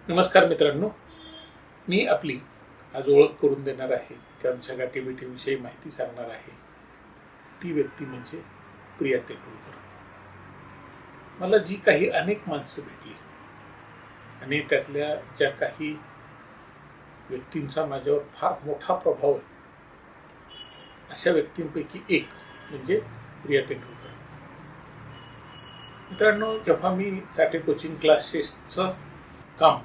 नमस्कार मित्रांनो, मी आपली आज ओळख करून देणार आहे की आमच्या गाठीभेटीविषयी माहिती सांगणार आहे. ती व्यक्ती म्हणजे प्रिया तेंडुलकर. मला जी काही अनेक माणसं भेटली आणि त्यातल्या ज्या काही व्यक्तींचा माझ्यावर फार मोठा प्रभाव आहे, अशा व्यक्तींपैकी एक म्हणजे प्रिया तेंडुलकर. मित्रांनो, जेव्हा मी चाटे कोचिंग क्लासेसचं काम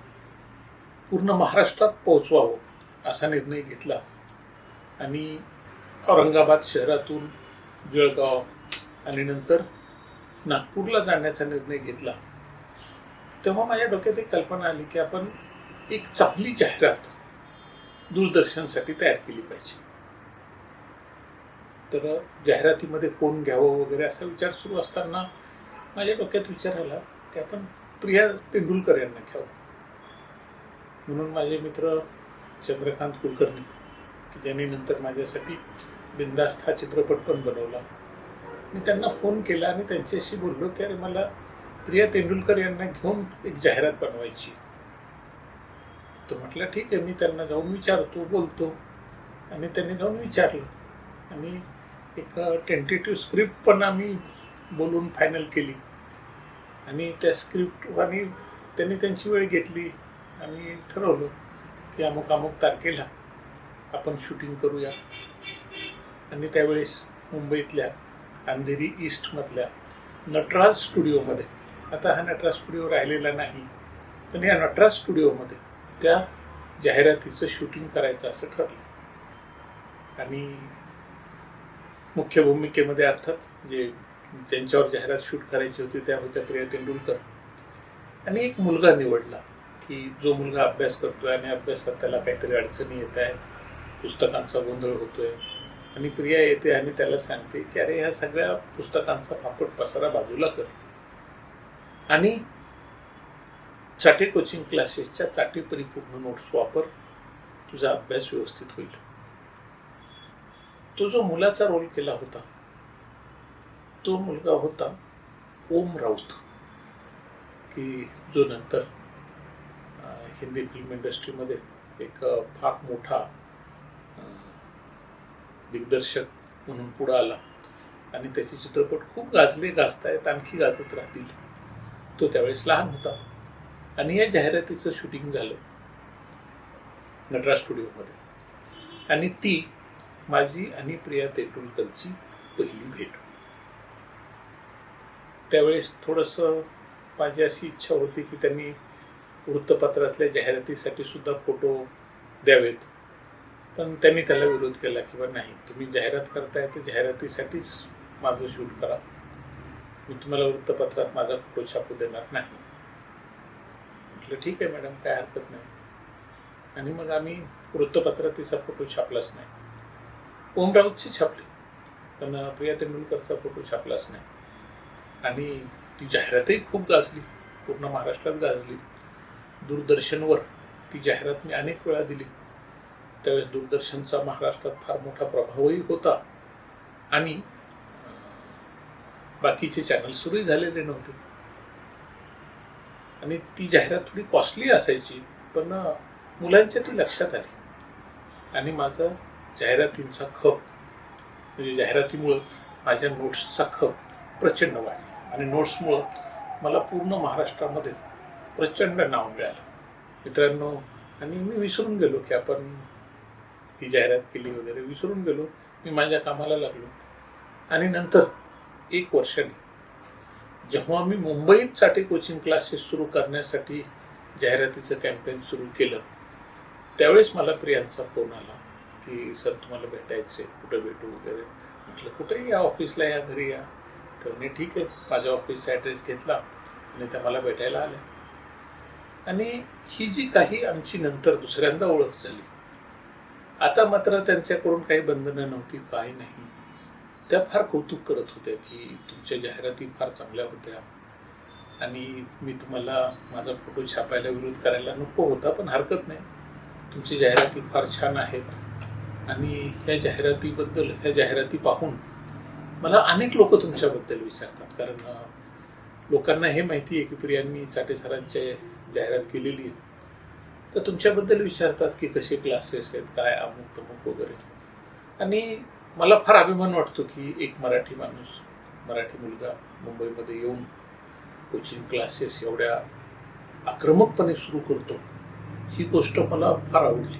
पूर्ण महाराष्ट्रात पोहोचवावं असा निर्णय घेतला आणि औरंगाबाद शहरातून जळगाव आणि नंतर नागपूरला जाण्याचा निर्णय घेतला, तेव्हा माझ्या डोक्यात एक कल्पना आली की आपण एक चांगली जाहिरात दूरदर्शनसाठी तयार केली पाहिजे. तर जाहिरातीमध्ये कोण घ्यावं वगैरे असा विचार सुरू असताना माझ्या डोक्यात विचार आला की आपण प्रिया तेंडुलकर यांना घ्यावं. म्हणून माझे मित्र चंद्रकांत कुलकर्णी, की ज्यांनी नंतर माझ्यासाठी बिनधास्त हा चित्रपट पण बनवला, मी त्यांना फोन केला आणि त्यांच्याशी बोललो की अरे, मला प्रिया तेंडुलकर यांना घेऊन एक जाहिरात बनवायची. तो म्हटला ठीक आहे, मी त्यांना जाऊन विचारतो, बोलतो. आणि त्यांनी जाऊन विचारलं आणि एक टेंटेटिव्ह स्क्रिप्ट पण आम्ही बोलून फायनल केली आणि त्या स्क्रिप्ट आणि त्यांनी त्यांची वेळ घेतली आणि ठरवलं की अमुक अमुक तारखेला आपण शूटिंग करूया. आणि त्यावेळेस मुंबईतल्या अंधेरी ईस्टमधल्या नटराज स्टुडिओमध्ये, आता हा नटराज स्टुडिओ राहिलेला नाही, पण या नटराज स्टुडिओमध्ये त्या जाहिरातीचं शूटिंग करायचं असं ठरलं. आणि मुख्य भूमिकेमध्ये अर्थात जे त्यांच्यावर जाहिरात शूट करायची होती त्या होत्या प्रिया तेंडुलकर. आणि एक मुलगा निवडला की जो मुलगा अभ्यास करतोय आणि अभ्यासात त्याला काहीतरी अडचणी येत आहेत, पुस्तकांचा गोंधळ होतोय, आणि प्रिया येते आणि त्याला सांगते की अरे, ह्या सगळ्या पुस्तकांचा फापट पसारा बाजूला कर आणि चाटे कोचिंग क्लासेसच्या चाटे परिपूर्ण नोट्स वापर, तुझा अभ्यास व्यवस्थित होईल. तो जो मुलाचा रोल केला होता तो मुलगा होता ओम राऊत, की जो नंतर हिंदी फिल्म इंडस्ट्रीमध्ये एक फार मोठा दिग्दर्शक म्हणून पुढे आला आणि त्याचे चित्रपट खूप गाजतायत, आणखी गाजत राहतील. तो त्यावेळेस लहान होता आणि या जाहिरातीचं शूटिंग झालं नटराज स्टुडिओमध्ये. आणि ती माझी आणि प्रिया तेंडुलकरची पहिली भेट. त्यावेळेस थोडंसं माझी अशी इच्छा होती की त्यांनी वृत्तपत्रातल्या जाहिरातीसाठी सुद्धा फोटो द्यावेत, पण त्यांनी त्याला विरोध केला की नाही, तुम्ही जाहिरात करताय तर जाहिरातीसाठीच माझं शूट करा, मी तुम्हाला वृत्तपत्रात माझा फोटो छापू देणार नाही. म्हटलं ठीक आहे मॅडम, काय हरकत नाही. आणि मग आम्ही वृत्तपत्रात तिचा फोटो छापलाच नाही. ओम राऊतची छापली पण प्रिया तेंडुलकरचा फोटो छापलाच नाही. आणि ती जाहिरातही खूप गाजली, पूर्ण महाराष्ट्रात गाजली. दूरदर्शनवर ती जाहिरात मी अनेक वेळा दिली. त्यावेळेस दूरदर्शनचा महाराष्ट्रात फार मोठा प्रभावही होता आणि बाकीचे चॅनल सुरूही झालेले नव्हते. आणि ती जाहिरात थोडी कॉस्टली असायची, पण मुलांच्या ती लक्षात आली आणि माझा जाहिरातींचा खप, म्हणजे जाहिरातीमुळं माझ्या नोट्सचा खप प्रचंड वाढला आणि नोट्समुळं मला पूर्ण महाराष्ट्रामध्ये प्रचंड नाव मिळालं. मित्रांनो, आणि मी विसरून गेलो की आपण ही जाहिरात केली वगैरे, विसरून गेलो. मी माझ्या कामाला लागलो. आणि नंतर 1 वर्षाने जेव्हा मी मुंबईत चाटे कोचिंग क्लासेस सुरू करण्यासाठी जाहिरातीचं कॅम्पेन सुरू केलं, त्यावेळेस मला प्रियांचा फोन आला की सर, तुम्हाला भेटायचे, कुठं भेटू वगैरे. म्हटलं कुठेही या, ऑफिसला या, घरी या. तर म्हणे ठीक आहे. माझ्या ऑफिसचा ॲड्रेस घेतला आणि त्या मला भेटायला आल्या. आणि ही जी काही आमची नंतर दुसऱ्यांदा ओळख झाली, आता मात्र त्यांच्याकडून काही बंधनं नव्हती, काही नाही. त्या फार कौतुक करत होत्या की तुमच्या जाहिराती फार चांगल्या होत्या आणि मी तुम्हाला माझा फोटो छापायला विरोध करायला नको होता, पण हरकत नाही, तुमची जाहिराती फार छान आहेत. आणि ह्या जाहिरातीबद्दल, ह्या जाहिराती पाहून मला अनेक लोक तुमच्याबद्दल विचारतात, कारण लोकांना हे माहिती आहे की प्रियांनी चाटे सरांची जाहिरात केलेली आहे, तर तुमच्याबद्दल विचारतात की कसे क्लासेस आहेत, काय अमुक तमुक वगैरे. आणि मला फार अभिमान वाटतो की एक मराठी माणूस, मराठी मुलगा मुंबईमध्ये येऊन कोचिंग क्लासेस एवढ्या आक्रमकपणे सुरू करतो. ही गोष्ट मला फार आवडली.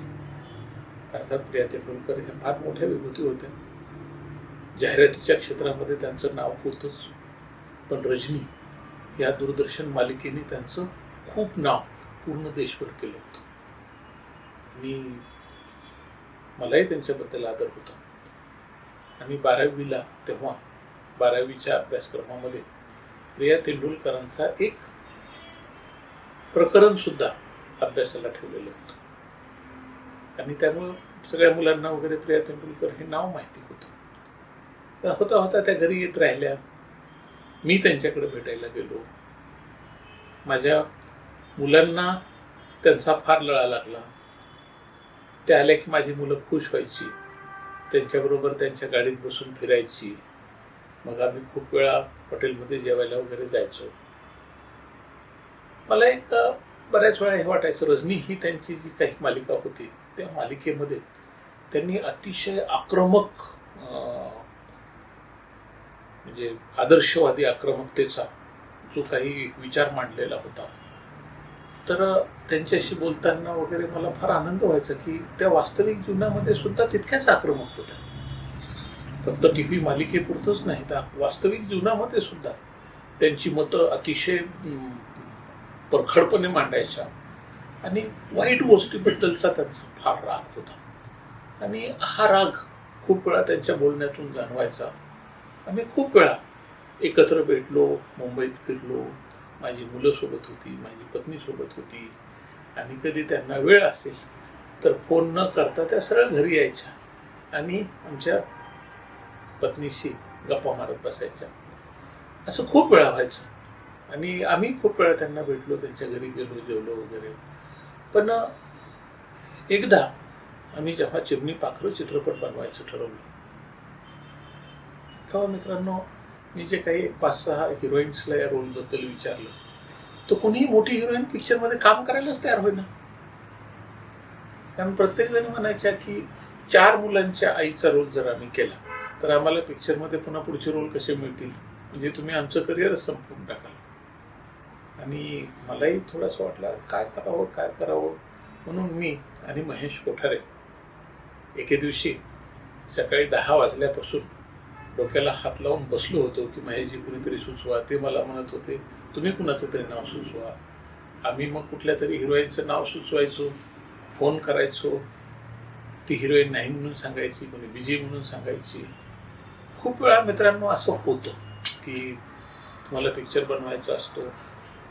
अर्थात प्रिया तेंडुलकर ह्या फार मोठ्या विभूती होत्या. जाहिरातीच्या क्षेत्रामध्ये त्यांचं नाव होतंच, पण रजनी या दूरदर्शन मालिकेने त्यांचं खूप नाव पूर्ण देशभर केलं होतं. आणि मलाही त्यांच्याबद्दल आदर होता. आणि 12वीला तेव्हा 12वीच्या अभ्यासक्रमामध्ये प्रिया तेंडुलकरांचा एक प्रकरण सुद्धा अभ्यासाला ठेवलेलं होतं. आणि त्यामुळं सगळ्या मुलांना वगैरे प्रिया तेंडुलकर हे नाव माहिती होतं. तर होता होता त्या घरी येत राहिल्या. मी त्यांच्याकडे भेटायला गेलो. माझ्या मुलांना त्यांचा फार लळा लागला. त्या आल्या की माझी मुलं खुश व्हायची, त्यांच्याबरोबर त्यांच्या गाडीत बसून फिरायची. मग आम्ही खूप वेळा हॉटेलमध्ये जेवायला वगैरे जायचो. मला एक बऱ्याच वेळा हे वाटायचं, रजनी ही त्यांची जी काही मालिका होती त्या मालिकेमध्ये त्यांनी अतिशय आक्रमक म्हणजे आदर्शवादी आक्रमकतेचा जो काही विचार मांडलेला होता, तर त्यांच्याशी बोलताना वगैरे मला फार आनंद व्हायचा की त्या वास्तविक जीवनामध्ये सुद्धा तितक्याच आक्रमक होत्या. फक्त टीव्ही मालिकेपुरतच नाही, तर वास्तविक जीवनामध्ये सुद्धा त्यांची मतं अतिशय परखडपणे मांडायच्या. आणि वाईट गोष्टीबद्दलचा त्यांचा फार राग होता. आणि हा राग खूप वेळा त्यांच्या बोलण्यातून जाणवायचा. आम्ही खूप वेळा एकत्र भेटलो, मुंबईत फिरलो. माझी मुलं सोबत होती, माझी पत्नी सोबत होती. आणि कधी त्यांना वेळ असेल तर फोन न करता त्या सरळ घरी यायच्या आणि आमच्या पत्नीशी गप्पा मारत बसायच्या. असं खूप वेळा व्हायचं. आणि आम्ही खूप वेळा त्यांना भेटलो, त्यांच्या घरी गेलो, जेवलो वगैरे. पण एकदा आम्ही जेव्हा चिमणी पाखरं चित्रपट बनवायचं ठरवलं, तेव्हा मित्रांनो मी जे काही 5-6 हिरोईन्सला या रोलबद्दल विचारलं, तर कोणीही मोठी हिरोईन पिक्चरमध्ये काम करायलाच तयार होईना. कारण प्रत्येक जण म्हणायच्या की 4 मुलांच्या आईचा रोल जर आम्ही केला तर आम्हाला पिक्चरमध्ये पुन्हा पुढचे रोल कसे मिळतील, म्हणजे तुम्ही आमचं करिअरच संपवून टाकाल. आणि मलाही थोडंसं वाटलं काय करावं. म्हणून मी आणि महेश कोठारे एके दिवशी सकाळी 10 वाजल्यापासून डोक्याला हात लावून बसलो होतो की महेशजी कुणीतरी सुचवा. ते मला म्हणत होते तुम्ही कुणाचं तरी नाव सुचवा. आम्ही मग कुठल्या तरी हिरोईनचं नाव सुचवायचो, फोन करायचो. ती हिरोईन नाही म्हणून सांगायची, कोणी बिझी म्हणून सांगायची. खूप वेळा मित्रांनो असं होतं की तुम्हाला पिक्चर बनवायचा असतो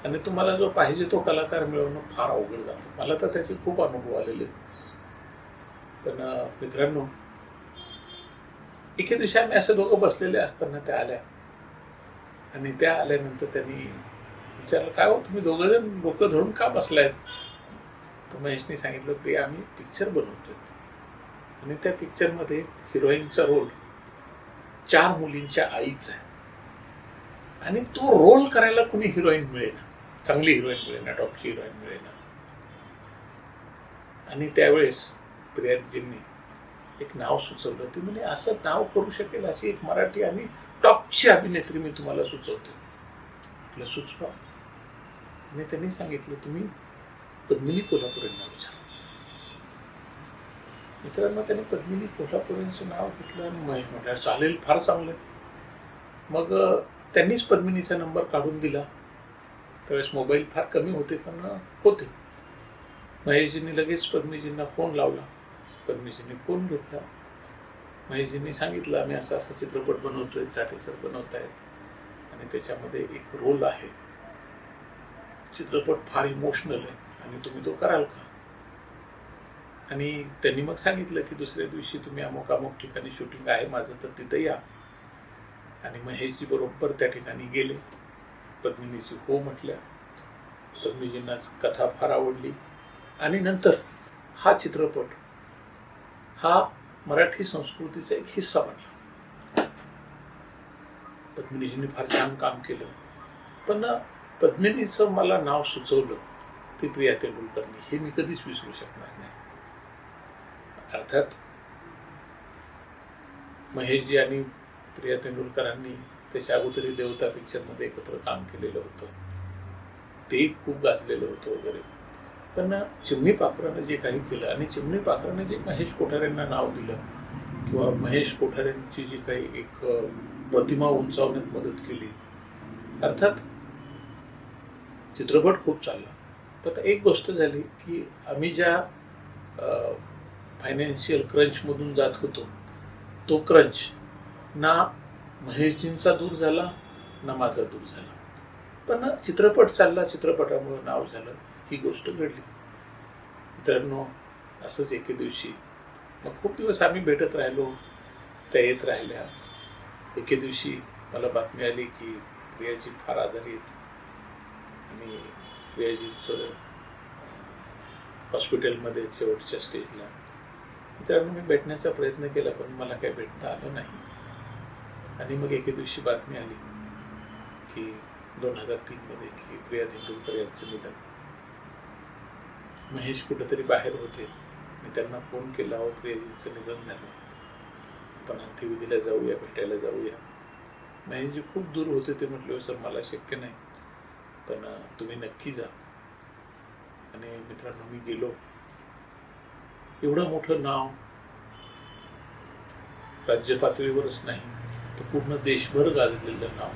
आणि तुम्हाला जो पाहिजे तो कलाकार मिळवणं फार अवघड जातं. मला तर त्याचे खूप अनुभव आलेले. पण मित्रांनो एके दिवशी आम्ही असं दोघं बसलेले असताना त्या आल्या. आणि त्या आल्यानंतर त्यांनी विचारलं काय हो तुम्ही दोघं जण डोकं धरून का बसलायत. तर महेशने सांगितलं प्रिया आम्ही पिक्चर बनवतोय आणि त्या पिक्चरमध्ये हिरोईनचा रोल 4 मुलींच्या आईचा आहे. आणि तो रोल करायला कुणी हिरोईन मिळेना, चांगली हिरोईन मिळेना, टॉपची हिरोईन मिळेना. आणि त्यावेळेस प्रियाजींनी एक नाव सुचवलं. ती म्हणजे असं नाव करू शकेल अशी एक मराठी आणि टॉपची अभिनेत्री मी तुम्हाला सुचवते. म्हटलं सुचवा. आणि त्यांनी सांगितलं तुम्ही पद्मिनी कोल्हापुरेंना विचारा. मित्रांनो त्यांनी पद्मिनी कोल्हापुरेंचं नाव घेतलं आणि महेश म्हटलं चालेल फार चांगलं. मग त्यांनीच पद्मिनीचा नंबर काढून दिला. त्यावेळेस मोबाईल फार कमी होते पण होते. महेशजींनी लगेच पद्मिनीजींना फोन लावला. पद्मिनीजींनी फोन घेतला. महेशजींनी सांगितलं आम्ही असा चित्रपट बनवतोय, चाटे सर बनवत आहेत आणि त्याच्यामध्ये एक रोल आहे. चित्रपट फार इमोशनल आहे आणि तुम्ही तो कराल का. आणि त्यांनी मग सांगितलं की दुसऱ्या दिवशी तुम्ही अमुक ठिकाणी शूटिंग आहे माझं तर तिथं या. आणि महेशजी बरोबर त्या ठिकाणी गेले. पद्मिनीजी हो म्हटल्या. पद्मिनीजींना कथा फार आवडली आणि नंतर हा चित्रपट हा मराठी संस्कृतीचा एक हिस्सा बनला. पद्मिनीजींनी फार छान काम केलं. पण पद्मिनीचं मला नाव सुचवलं ती प्रिया तेंडुलकरनी, हे मी कधीच विसरू शकणार नाही. अर्थात महेशजी आणि प्रिया तेंडुलकरांनी त्याच्या अगोदरही देवता पिक्चरमध्ये एकत्र काम केलेलं होतं, ते खूप गाजलेलं होतं वगैरे. पण चिमणी पाखरानं जे काही केलं आणि चिमणी पाखरानं जे महेश कोठारेंना नाव दिलं किंवा महेश कोठारेंची जी काही एक प्रतिमा उंचावण्यात मदत केली, अर्थात चित्रपट खूप चालला. पण एक गोष्ट झाली की आम्ही ज्या फायनान्शियल क्रंचमधून जात होतो, तो क्रंच ना महेशजींचा दूर झाला ना माझा दूर झाला. पण चित्रपट चालला, चित्रपटामुळे नाव झालं, ही गोष्ट घडली. मित्रांनो, असंच एके दिवशी मग खूप दिवस आम्ही भेटत राहिलो, त्या येत राहिल्या. एके दिवशी मला बातमी आली की प्रियाजी फार आजारी आहेत आणि प्रियाजींचं हॉस्पिटलमध्ये शेवटच्या स्टेजला. मित्रांनो, मी भेटण्याचा प्रयत्न केला पण मला काही भेटता आलं नाही. आणि मग एके दिवशी बातमी आली की 2003 मध्ये की प्रिया तेंडुलकर यांचं निधन. महेश कुठेतरी बाहेर होते, मी त्यांना फोन केला, हो प्रियाजींचं निधन झालं, आपण अंत्यविधीला जाऊया, भेटायला जाऊया. महेशजी खूप दूर होते, ते म्हटले हो सर मला शक्य नाही, पण तुम्ही नक्की जा. आणि मित्रांनो, मी गेलो. एवढं मोठं नाव राज्य पातळीवरच नाही तर पूर्ण देशभर गाजलेलं नाव,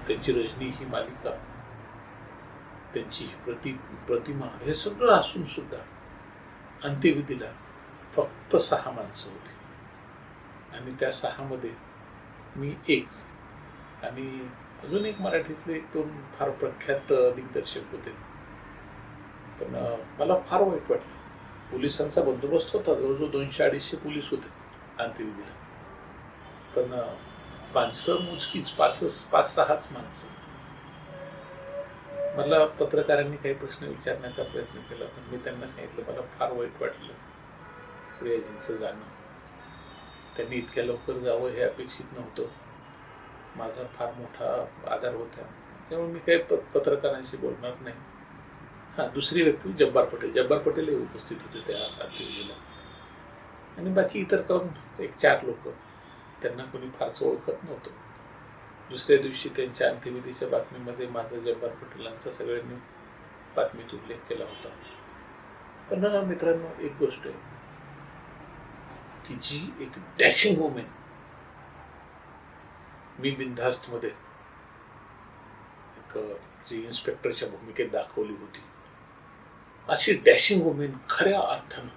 त्यांची रजनी ही मालिका, त्यांची प्रतिमा, हे सगळं असून सुद्धा अंत्यविधीला फक्त 6 माणसं होती आणि त्या 6 मध्ये मी एक, आणि अजून एक मराठीतले 1-2 फार प्रख्यात दिग्दर्शक होते. पण मला फार वाईट वाटलं. पोलिसांचा बंदोबस्त होता, जवळजवळ 200-250 पोलीस होते अंत्यविधीला, पण माणसं मोजकीच, 5-6च माणसं. मला पत्रकारांनी काही प्रश्न विचारण्याचा प्रयत्न केला, पण मी त्यांना सांगितलं मला फार वाईट वाटलं प्रियाजींचं जाणं. त्यांनी इतक्या लवकर जावं हे अपेक्षित नव्हतं. माझा फार मोठा आधार होता, त्यामुळे मी काही पत्रकारांशी बोलणार नाही. हां, दुसरी व्यक्ती जब्बार पटेलही उपस्थित होते त्या अंत्यविधीला, आणि बाकी इतर कोण 1-4 लोक, त्यांना कोणी फारसं ओळखत नव्हतं. दुसऱ्या दिवशी त्यांच्या अंत्यविधीच्या बातमीमध्ये माझा जब्बार पटेलांचा सगळ्यांनी बातमीत उल्लेख केला होता. पण मित्रांनो, एक गोष्ट आहे की जी एक डॅशिंग वुमेन मी बिनधास्त मध्ये एक जी इन्स्पेक्टरच्या भूमिकेत दाखवली होती, अशी डॅशिंग वुमेन खऱ्या अर्थानं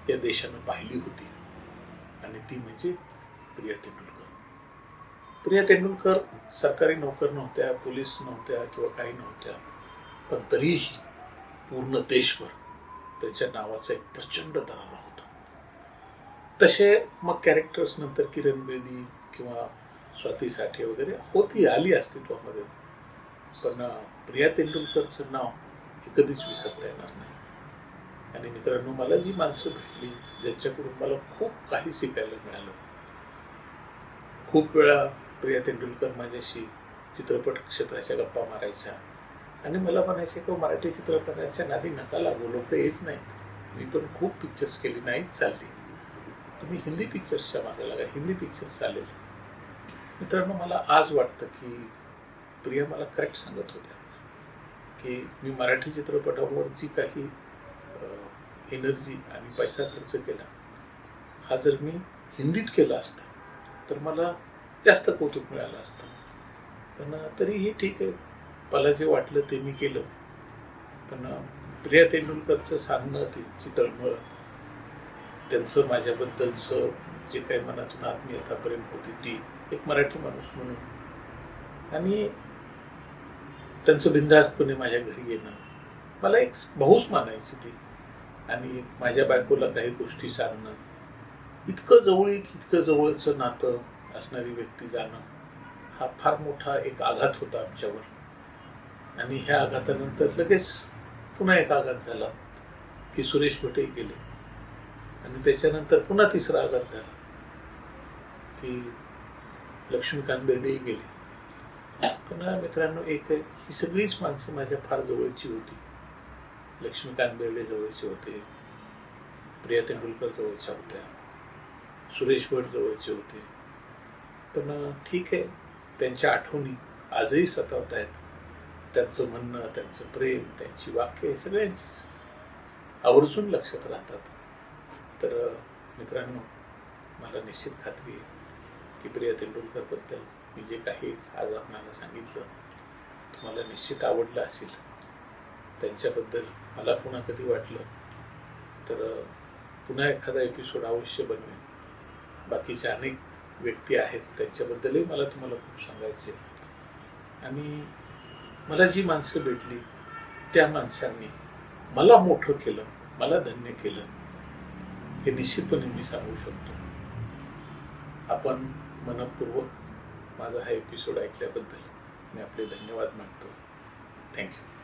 या देशानं पाहिली होती, आणि ती म्हणजे प्रिया तेंडुलकर. प्रिया तेंडुलकर सरकारी नोकर नव्हत्या, पोलीस नव्हत्या किंवा काही नव्हत्या, पण तरीही पूर्ण देशभर त्यांच्या नावाचा एक प्रचंड दरारा होता. तसे मग कॅरेक्टर्स नंतर किरण बेदी किंवा स्वाती साठे वगैरे होती, आली अस्तित्वामध्ये, पण प्रिया तेंडुलकरचं नाव हे कधीच विसरता येणार नाही. आणि मित्रांनो, मला जी माणसं भेटली ज्यांच्याकडून मला खूप काही शिकायला मिळालं. खूप वेळा प्रिया तेंडुलकर माझ्याशी चित्रपट क्षेत्राच्या गप्पा मारायच्या आणि मला म्हणायचे की मराठी चित्रपटाच्या नादी नका लागू, लोक येत नाहीत. मी पण खूप पिक्चर्स केली, नाहीच चालली, तुम्ही हिंदी पिक्चर्सच्या मागे लागा, हिंदी पिक्चर चालेल. मित्रांनो, मला आज वाटतं की प्रिया मला करेक्ट सांगत होत्या की मी मराठी चित्रपटावर जी काही एनर्जी आणि पैसा खर्च केला, हा जर मी हिंदीत केला असता तर मला जास्त कौतुक मिळालं असतं. पण तरीही ठीक आहे, मला जे वाटलं ते मी केलं. पण प्रिया तेंडुलकरचं सांगणं, त्यांची तळमळ, त्यांचं माझ्याबद्दलचं जे काही मनातून आत्मीयता, प्रेम होती, ती एक मराठी माणूस म्हणून, आणि त्यांचं बिनधास्तपणे माझ्या घरी येणं, मला एक भाऊच मानायची ती. आणि माझ्या बायकोला काही गोष्टी सांगणं, इतकं जवळचं नातं असणारी व्यक्ती जाणं, हा फार मोठा एक आघात होता आमच्यावर. आणि ह्या आघातानंतर लगेच पुन्हा एक आघात झाला की सुरेश भटही गेले, आणि त्याच्यानंतर पुन्हा तिसरा आघात झाला की लक्ष्मीकांत बेर्डेही गेले. पण मित्रांनो, एक ही सगळीच माणसं माझ्या फार जवळची होती. लक्ष्मीकांत बेर्डे जवळचे होते, प्रिया तेंडुलकर जवळच्या होत्या, सुरेश भट जवळचे होते. पण ठीक आहे, त्यांच्या आठवणी आजही सतावत आहेत. त्यांचं म्हणणं, त्यांचं प्रेम, त्यांची वाक्य हे सगळ्यांचीच आवर्जून लक्षात राहतात. तर मित्रांनो, मला निश्चित खात्री आहे की प्रिया तेंडुलकरबद्दल मी जे काही आज आपणाला सांगितलं तुम्हाला निश्चित आवडलं असेल. त्यांच्याबद्दल मला पुन्हा कधी वाटलं तर पुन्हा एखादा एपिसोड अवश्य बनवेन. बाकीचे अनेक व्यक्ती आहेत त्यांच्याबद्दलही मला तुम्हाला खूप सांगायचे. आणि मला जी माणसं भेटली त्या माणसांनी मला मोठं केलं, मला धन्य केलं, हे निश्चितपणे मी सांगू शकतो. आपण मनपूर्वक माझा हा एपिसोड ऐकल्याबद्दल मी आपले धन्यवाद मानतो. थँक्यू.